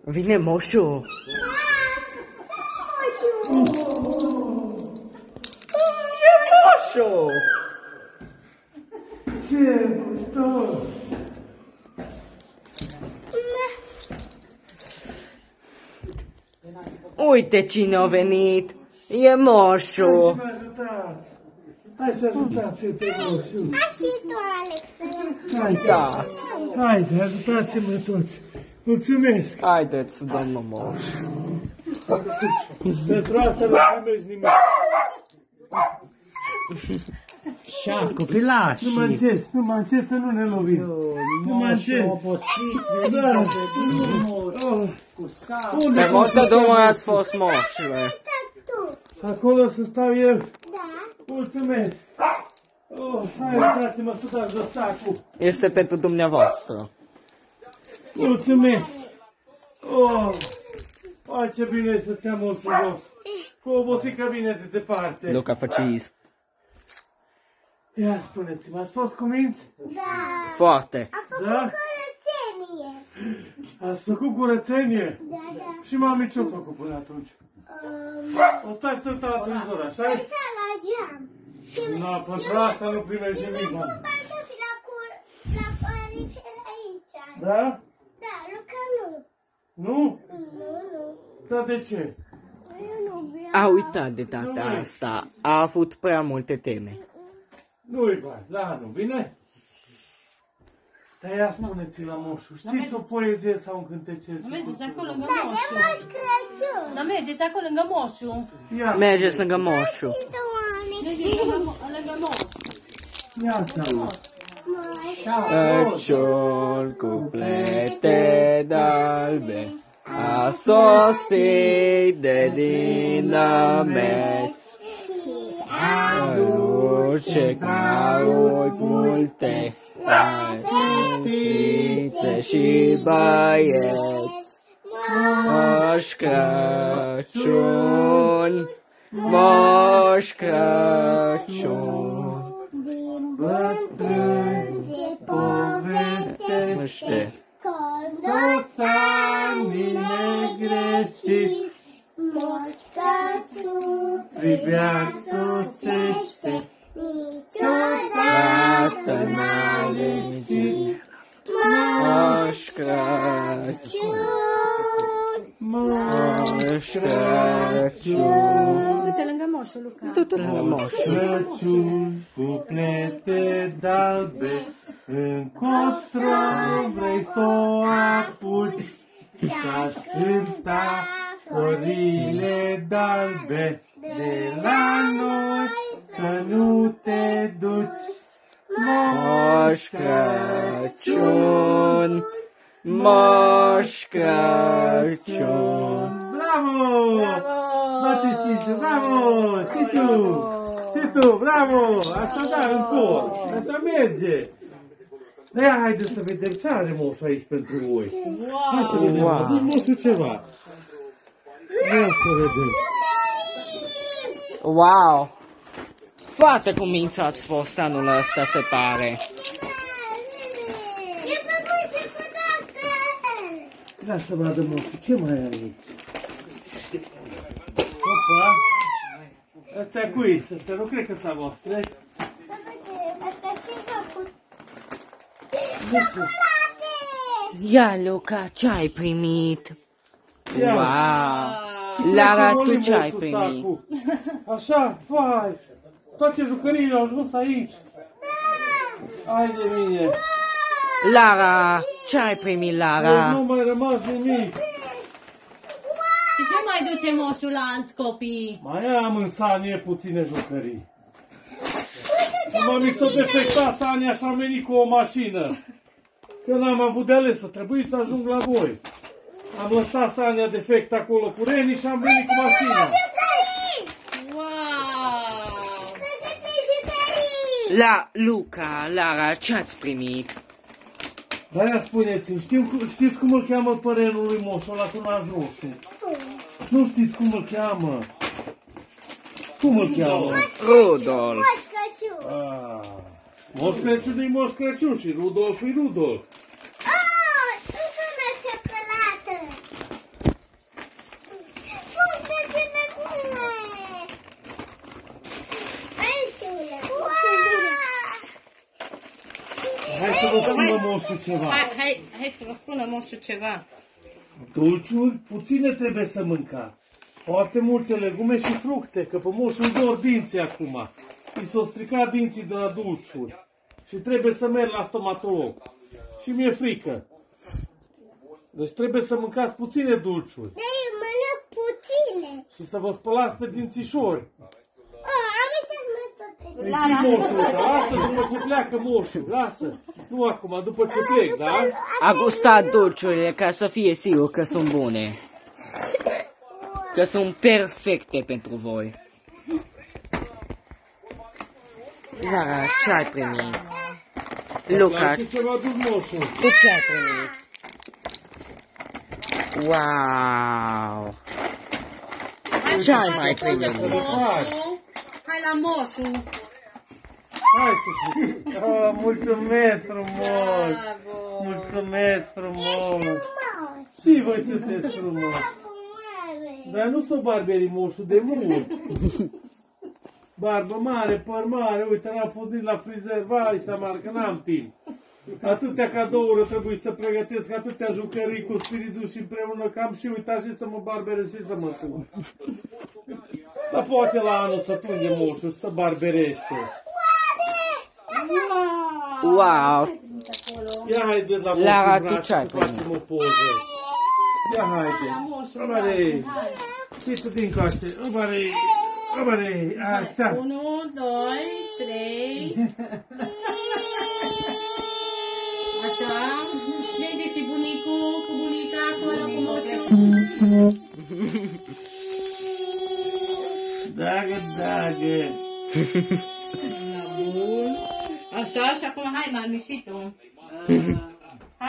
Vine moșul. E moșul. Ce gustor! Uite cine a venit. E moșul. Hai să ajutați pe moșul. Hai și tu, Alex. Da. Haide, ajutați-mă toți. Mulțumesc. Haideți, domnul moș. Pentru asta nu primești nimic. Așa, copilași. Nu mă încet să nu ne lovim. Nu mă încet. Obosit, Da. cu sal. Pe multe drumuri ați fost moșule. Acolo să stau eu. Da. Mulțumesc. Hai, uitați-mă să dați de sacul. Este pentru dumneavoastră. Mulțumesc. Hai, ce bine să stea mult frumos. Cu obosică vine de departe. Luca, faceți. Ia spuneți-mă, ați fost cuminți? Da. Foarte. Da? Curățenie. Ați făcut curățenie? Da, da. Și mami ce-a făcut până atunci? O stai să stau la televizor, așa Să la geam. Nu, pentru asta nu primești nimic, mă. Pantofi la parifer aici. Da? Da, Luca nu. Nu? Nu. Dar de ce? Eu nu vreau. A uitat de data asta. A avut prea multe teme. Nu-i bani, la nu, bine? Dar ia spuneți la moșu, știți o poezie sau un cântecel? Nu mergeți acolo lângă Da, de moșu. Moș Crăciun. Dar mergeți acolo lângă moșu. Ia, Mergeți lângă moșul. Mergeți lângă moșu. ia să aud. Crăciun cu plete d'albe a sosit de dinameți. Aduce ca multe fetițe și băieți. Moș Crăciun, Moș Crăciun, Bătrâni se povestește, Toți anii negreșiți, Moș Crăciun pribeag sosește, niciodată n-a lipsit. Moș Crăciun, Moș Crăciun. Du-te lângă moșu, Luca. Du-te lângă moșul. Crăciun cu plete d'albe, încotro vrei să o apuci, ca cânta florile d'albe, de la noi să nu te duci. Moș Crăciun, Moș Crăciun. Bravo! Batisici, bravo! Și tu, bravo! Așa da, în cor, așa merge. Da, ia, haideți să vedem ce are moșul aici pentru voi. Hai să vedem, a adus moșul ceva. Ia să vedem. Wow! Foarte cuminți ați fost anul ăsta, se pare. E făcut și cu doctor. Ia să vadă moșul, ce mai are aici? Opa! Astea cui? Astea nu cred că s-a voastre. Să vedem, asta ce-a făcut? Ia, Luca, ce ai primit? Ia. Wow! Lara, tu ce ai Moșul primit? sacul. Așa, vai! Toate jucăriile au ajuns aici. Hai de mine! Lara, ce ai primit, Deci Lara? nu mai rămas nimic. Și ce mai duce moșul lanț, copii? Mai am în sanie puține jucării. Mi s-a defectat sania și am venit cu o mașină. Că n-am avut de ales, a trebuit să ajung la voi. Am lăsat sania defect acolo cu Reni și am venit cu mașina. Wow! La Luca, Lara, ce ați primit? Dar ia spuneți-mi, știți cum îl cheamă părenul lui Moșu ăla cu nas roșu? Nu știți cum îl cheamă? Cum îl cheamă? Rudolf. Moș Crăciun. Moș Crăciun e Moș Crăciun și Rudolf e Rudolf. Nu sună moșul ceva. Hai să vă spună moșul ceva. Dulciuri, puține trebuie să mâncați. Foarte multe legume și fructe, că pe moșul dor dinții acum. I s-au stricat dinții de la dulciuri. Și trebuie să merg la stomatolog. Și mi-e frică. Deci trebuie să mâncați puține dulciuri. Da, eu mănânc puține. Și să vă spălați pe dințișori. Am uitat să mă spăl pe Păi și moșul ăsta, lasă după ce pleacă moșul, lasă. Nu acum, după ce plec, da? A gustat dulciurile ca să fie sigur că sunt bune. Că sunt perfecte pentru voi. Lara, ce ai primit? Luca, Ce ți-a adus moșul? tu ce ai primit? Wow! Ce ai mai primit? Hai la moșul. Hai să oh, mulțumesc frumos! Mulțumesc frumos! Și voi sunteți frumos! Dar nu s-o barberii moșul de mult! Barbă mare, păr mare, uite, n-am fost la frizer, vai și amar, că n-am timp. Atâtea cadouri trebuie să pregătesc, atâtea jucării cu spiritul și împreună, că am și uitat și să mă barbere și să mă tund. Dar poate la anul să tunde moșul, să barberește. Wow! Ia haideți la Lara, moșul tu braț ce ai să facem o poză. Ia haide. Obarei. Și tu din coace. Obarei. Obarei. Așa. 1, 2, 3. Așa. Vede și bunicul cu bunica acolo cu moșul. Dagă. Bun. Așa, și acum hai, m-am mișit-o.